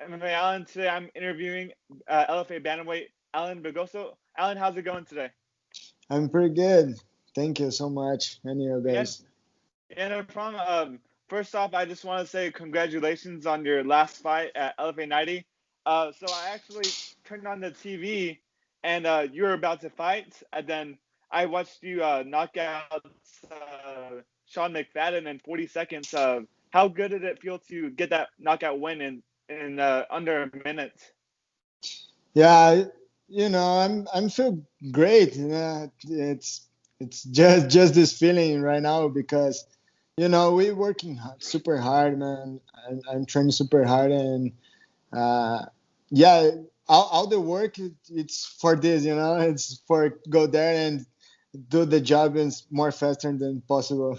MMA Allan. Today I'm interviewing LFA Bantamweight Allan Begosso. Allan, how's it going today? I'm pretty good. Thank you so much. And you Yeah, guys. yeah, no problem. First off, I just want to say congratulations on your last fight at LFA 90. So I actually turned on the TV and you were about to fight, and then I watched you knock out Sean McPadden in 40 seconds. How good did it feel to get that knockout win in under a minute? Yeah, I'm feel great. It's just this feeling right now because we're working super hard, man. I'm training super hard, and uh, yeah, all the work it's for this. It's for go there and do the job is more faster than possible.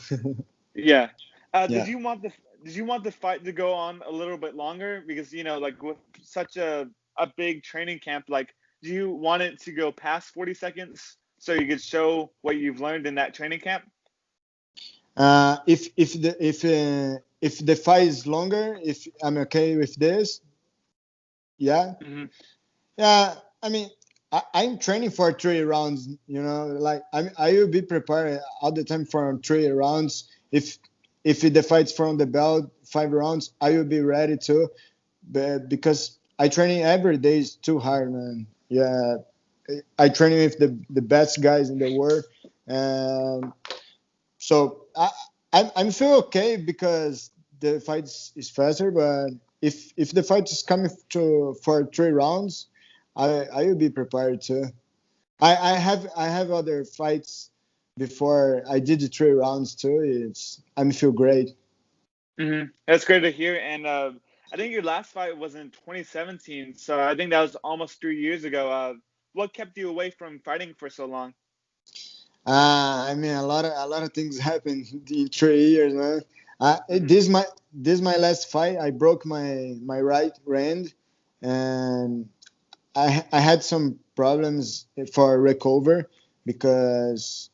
Yeah. Yeah. Did you want the fight to go on a little bit longer? Because like with such a big training camp, like do you want it to go past 40 seconds so you could show what you've learned in that training camp? If the fight is longer, if I'm okay with this, yeah, Hmm. yeah. I mean, I'm training for 3 rounds. Like I will be prepared all the time for 3 rounds. If the fight's from the belt 5 rounds, I will be ready to. But because I training every day is too hard, man. Yeah, I training with the best guys in the world, and so I'm feel okay because the fight is faster. But if the fight is coming to for 3 rounds, I will be prepared to. I have other fights before I did the 3 rounds too. I'm feel great. That's great to hear. And I think your last fight was in 2017, so I think that was almost 3 years ago. What kept you away from fighting for so long? I mean, a lot of things happened in 3 years, man. Hmm. This my last fight. I broke my right hand, and I had some problems for recover because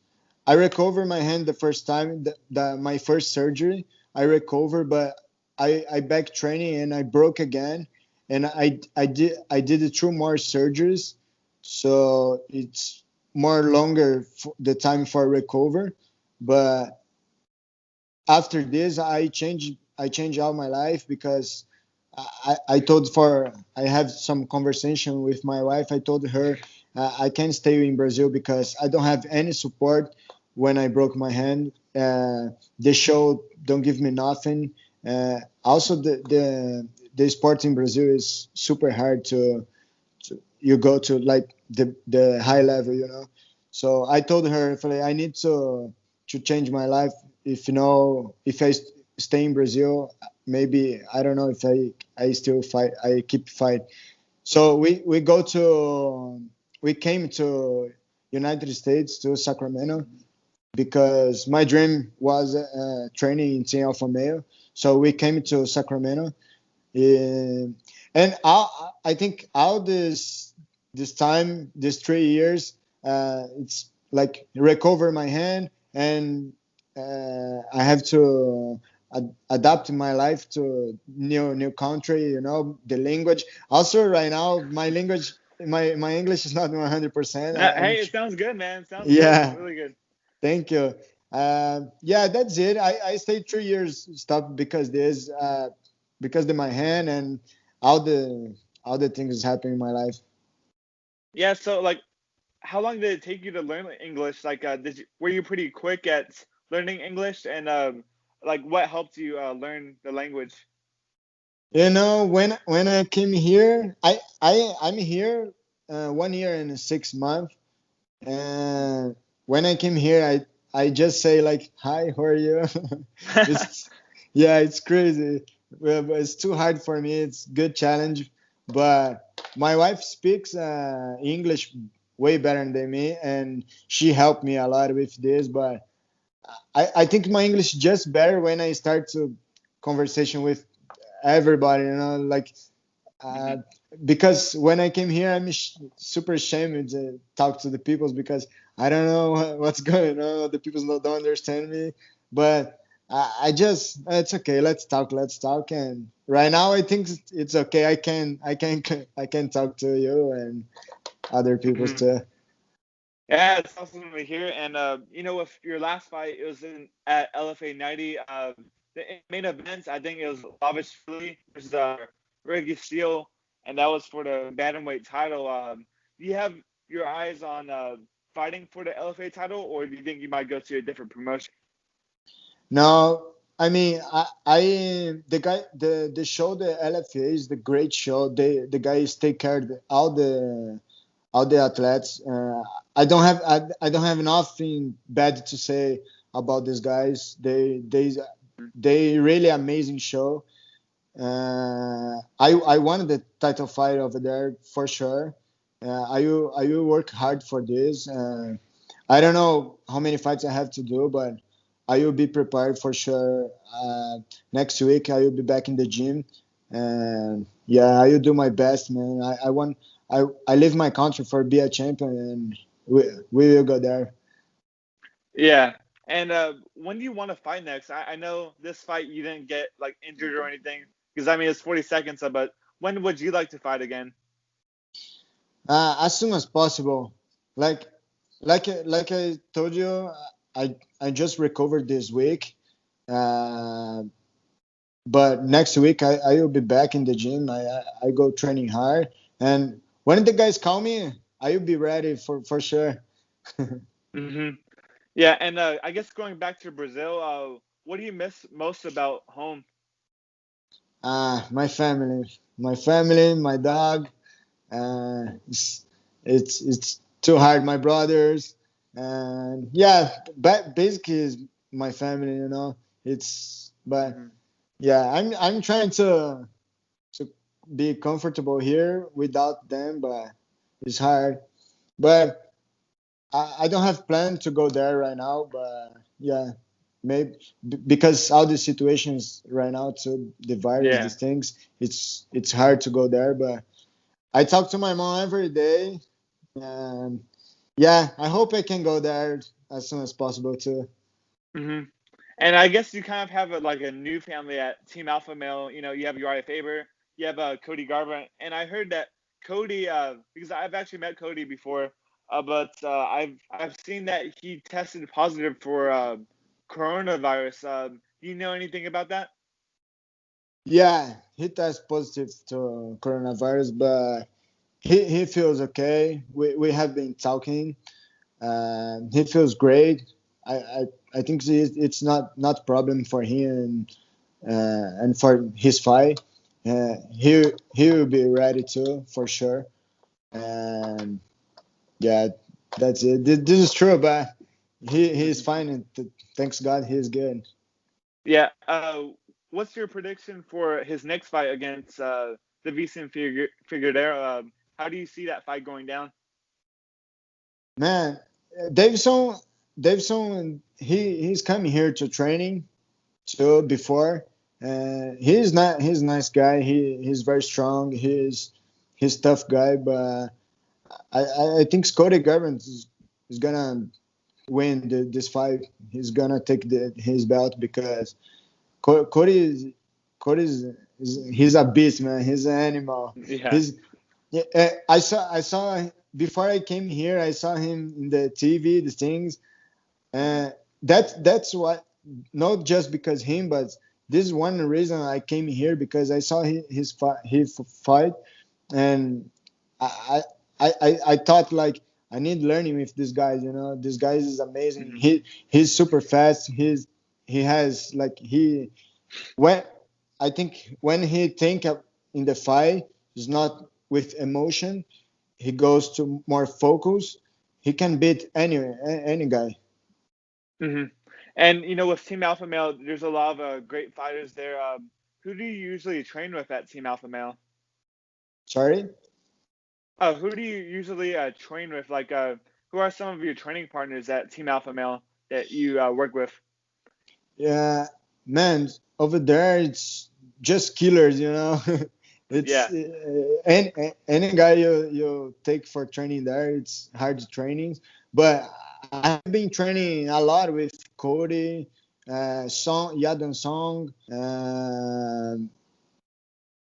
I recovered my hand the first time, my first surgery. I recovered, but I back training and I broke again, and I did 2 more surgeries, so it's more longer the time for recover. But after this, I changed all my life because I told for I have some conversation with my wife. I told her I can't stay in Brazil because I don't have any support when I broke my hand. The show don't give me nothing. Also, the sport in Brazil is super hard to you go to like the high level, So I told her if I need to change my life, if I stay in Brazil, maybe I don't know if I still fight. I keep fight. So we came to United States to Sacramento because my dream was training in Team Alpha Male. So we came to Sacramento, and I think all this time, these 3 years, it's like recover my hand, and I have to adapt my life to new country. The language. Also, right now, my language, my English is not 100%. Hey, it sounds good, man. It sounds good, Yeah, really good. thank you. Yeah, that's it. I stayed 3 years stopped because of my hand and all the things happening in my life. Yeah, so like, how long did it take you to learn English? Like, were you pretty quick at learning English, and like, what helped you learn the language? When I came here, I'm here 1 year and 6 months, and when I came here, I just say like, "Hi, how are you?" it's Yeah, it's crazy. Well, but it's too hard for me. It's good challenge, but my wife speaks English way better than me, and she helped me a lot with this. But I think my English just better when I start to conversation with everybody. Like Hmm. uh, because when I came here, I'm super ashamed to talk to the people because I don't know what's going on. The people don't understand me, but I just it's okay. Let's talk. Let's talk. And right now, I think it's okay. I can talk to you and other people Mhm. too. Yeah, it's awesome to hear. And with your last fight, it was in at LFA 90. The main events, I think it was Lavish Philly versus Reggie Steele, and that was for the bantamweight title. Do you have your eyes on fighting for the LFA title, or do you think you might go to a different promotion? No, I mean, the guy, the show, the LFA is the great show. The guys take care of all the athletes. I don't have nothing bad to say about these guys. They really amazing show. I wanted the title fight over there for sure. I will work hard for this. I don't know how many fights I have to do, but I will be prepared for sure. Next week I will be back in the gym, and yeah, I will do my best, man. I leave my country for be a champion, and we will go there. Yeah. And when do you want to fight next? I know this fight you didn't get like injured or anything because I mean it's 40 seconds, but when would you like to fight again? As soon as possible. Like like I told you, I just recovered this week. Uh, but next week I will be back in the gym. I go training hard, and when the guys call me, I will be ready for sure. Hmm. Yeah, and I guess going back to Brazil, what do you miss most about home? My family, my dog. It's it's too hard. My brothers, and yeah, basically is my family. It's but Hmm. yeah, I'm trying to be comfortable here without them, but it's hard. But I don't have plan to go there right now. But yeah, maybe because all the situations right now to the virus, Yeah. these things, it's hard to go there. But I talk to my mom every day, and yeah, I hope I can go there as soon as possible too. Hmm. And I guess you kind of have like a new family at Team Alpha Male. You have Uriah Faber, you have Cody Garbrandt, and I heard that Cody, because I've actually met Cody before, but I've seen that he tested positive for coronavirus. Do you know anything about that? Yeah, he tested positive to coronavirus, but he feels okay. We have been talking. He feels great. I I, I think it's not problem for him and for his fight. He will be ready too for sure. And yeah, that's it. This is true, but he's Hmm. fine. And thanks God, he's good. Yeah. What's your prediction for his next fight against the Vicente Figueroa? How do you see that fight going down? Man, Davidson, Davidson, he's coming here to training too before. He's not he's a nice guy. He's very strong. He's tough guy. But I think Cody Garbrandt is gonna win this fight. He's gonna take his belt because Cody he's a beast, man. He's an animal. Yeah. He's yeah, I saw before I came here. I saw him in the TV, the things. Uh, that's what not just because him, but this is one reason I came here because I saw his fight, and I I thought like I need learning with this guy. This guy is amazing. Hmm. He's super fast. He has like when I think when he think in the fight, it's not with emotion. He goes to more focus. He can beat any guy. Hmm. And with Team Alpha Male, there's a lot of great fighters there. Who do you usually train with at Team Alpha Male? Sorry. Who do you usually train with? Like, who are some of your training partners at Team Alpha Male that you work with? Yeah, man, over there it's just killers. It's Yeah. any guy you take for training there, it's hard training. But I've been training a lot with Cody. Yadon Song,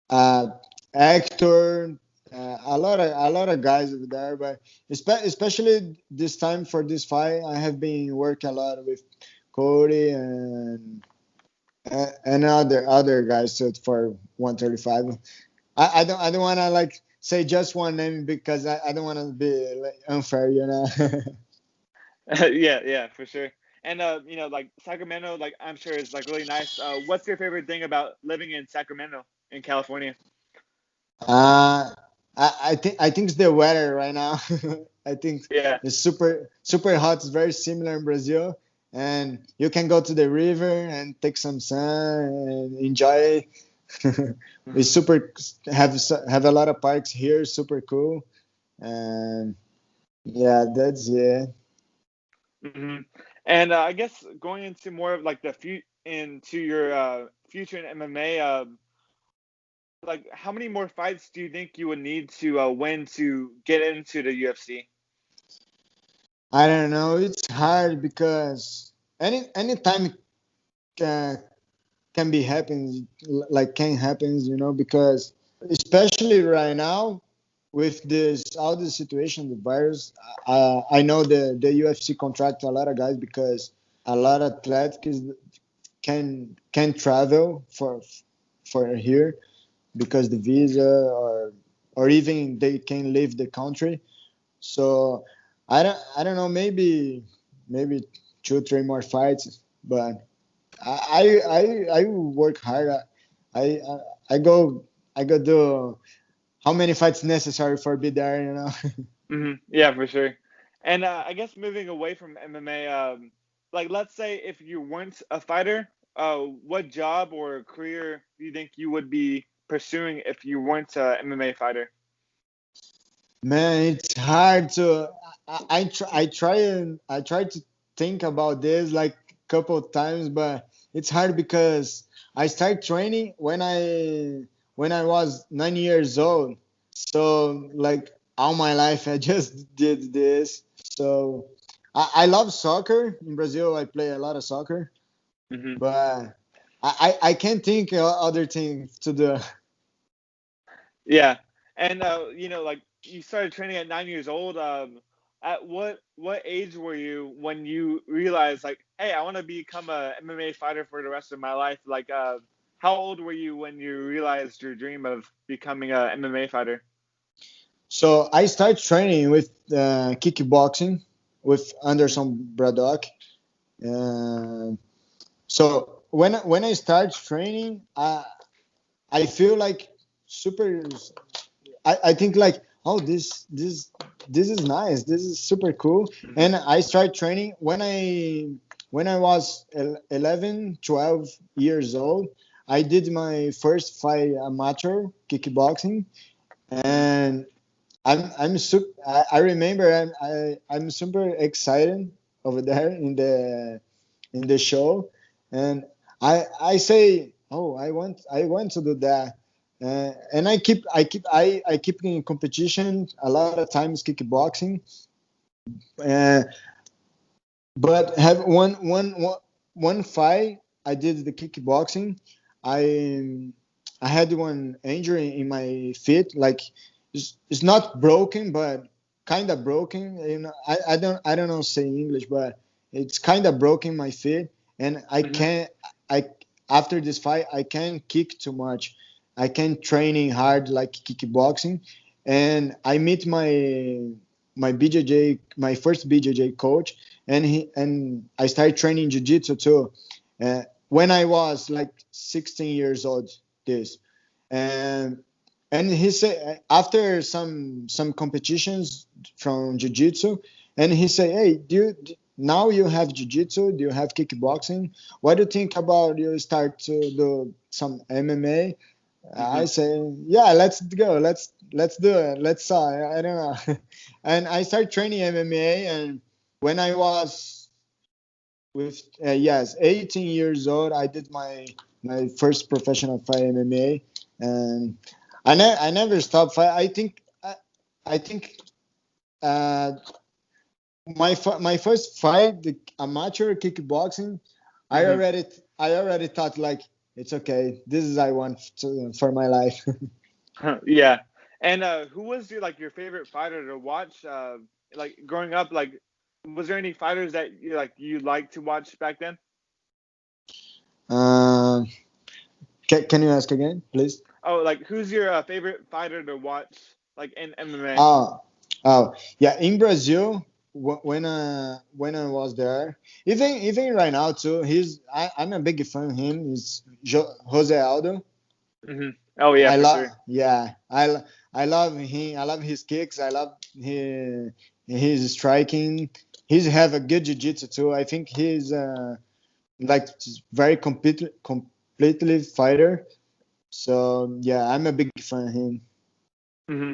uh, actor, a lot of guys over there. But especially this time for this fight, I have been working a lot with Cody and other guys for 135. I don't want to like say just one name because I don't want to be like, unfair, you know. Yeah, yeah, for sure. And like Sacramento, like I'm sure is like really nice. What's your favorite thing about living in Sacramento in California? Uh, I think it's the weather right now. I think Yeah. it's super hot. It's very similar in Brazil, and you can go to the river and take some sun and enjoy it. It's super have a lot of parks here. Super cool, and yeah, that's it. Hmm. And I guess going into more of like into your future in MMA, like how many more fights do you think you would need to win to get into the UFC? I don't know. It's hard because anytime can can be happen like can happens, because especially right now with this all the situation, the virus. I know the UFC contract a lot of guys because a lot of athletes can travel for here because the visa or even they can leave the country. So I don't know, maybe 2 3 more fights, but I work hard. I I go I go do how many fights necessary for be there, you know. Hmm. Yeah, for sure. And I guess moving away from MMA, like let's say if you weren't a fighter, what job or career do you think you would be pursuing if you weren't a MMA fighter? Man, it's hard to. I try to think about this like a couple of times, but it's hard because I started training when I was 9 years old. So like all my life I just did this. So I love soccer. In Brazil, I play a lot of soccer, Hmm. but I can't think of other things to do. Yeah, and like you started training at 9 years old. At what age were you when you realized like, hey, I want to become a MMA fighter for the rest of my life? Like, how old were you when you realized your dream of becoming a MMA fighter? So I started training with kickboxing with Anderson Braddock. Uh, so when I start training, I feel like super. I think like, oh, this is nice. This is super cool. Hmm. And I started training when I was 11, 12 years old. I did my first fight amateur kickboxing, Hmm. and I remember I'm super excited over there in the show, and I say, oh, I want to do that, and I keep in competition a lot of times kickboxing, uh, but have one fight I did the kickboxing. I had one injury in my feet, like it's not broken, but kind of broken. I don't know say English, but it's kind of broken my feet, and I Hmm. can't. I After this fight I can't kick too much. I can't training hard like kickboxing, and I meet my BJJ, my first BJJ coach, and I started training jiu-jitsu too. When I was like 16 years old, this, and he said after some competitions from jiu-jitsu, and he said, "Hey, now you have jiu-jitsu? Do you have kickboxing? What do you think about you start to do some MMA?" I Hmm. say, yeah, let's go. Let's do it. Let's I don't know. And I started training MMA, and when I was with yes 18 years old, I did my first professional fight MMA, and I never stopped fight. I think uh, my first fight, the amateur kickboxing, I already thought like it's okay. This is I want for my life. Yeah. And who was your favorite fighter to watch? Like growing up, like was there any fighters that you liked to watch back then? Um, can you ask again, please? Oh, like who's your favorite fighter to watch, like in MMA? Oh, oh, yeah. In Brazil, when I was there, even right now too, I'm a big fan of him. He's Jose Aldo. Hmm. Oh yeah, for sure. Yeah, I love him. I love his kicks. I love his striking. He's have a good jiu-jitsu too. I think he's like very completely fighter. So yeah, I'm a big fan of him. Hmm.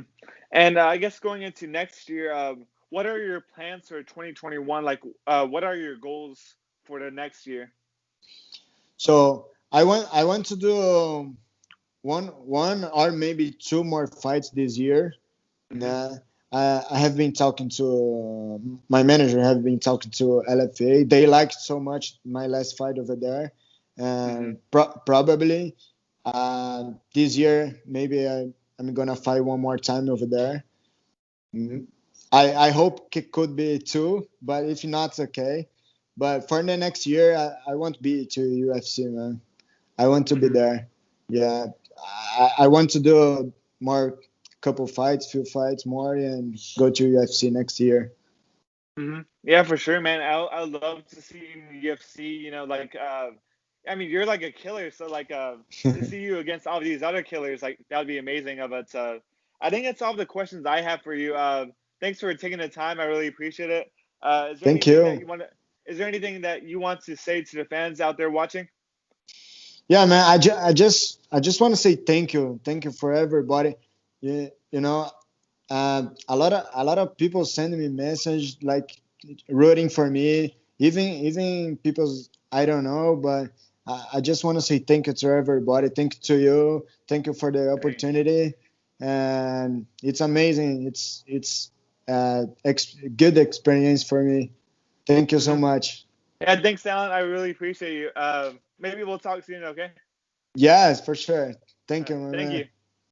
And I guess going into next year, what are your plans for 2021? Like, what are your goals for the next year? So I want to do one or maybe two more fights this year. Hmm. Nah, I have been talking to my manager. Have been talking to LFA. They liked so much my last fight over there, Hmm. and probably this year maybe I'm gonna fight one more time over there. Mhm. I hope it could be two, but if not, it's okay. But for the next year, I want to be to UFC, man. I want to be Hmm. there. Yeah, I want to do more couple fights, few fights more, and go to UFC next year. Hmm. Yeah, for sure, man. I love to see you in the UFC. I mean, you're like a killer, so to see you against all these other killers, like that would be amazing. But I think that's all the questions I have for you. Thanks for taking the time. I really appreciate it. Is there Thank anything that you. you want to? Is there anything that you want to say to the fans out there watching? Yeah, man. I just want to say thank you for everybody. You know, a lot of people send me message like rooting for me. Even people I don't know, but I just want to say thank you to everybody. Thank you to you. Thank you for the Great. opportunity, and it's amazing. It's good experience for me. Thank you so Hmm. much. Yeah, thanks, Alan. I really appreciate you. Maybe we'll talk soon. Okay. Yes, for sure. Thank you, my Thank man. you.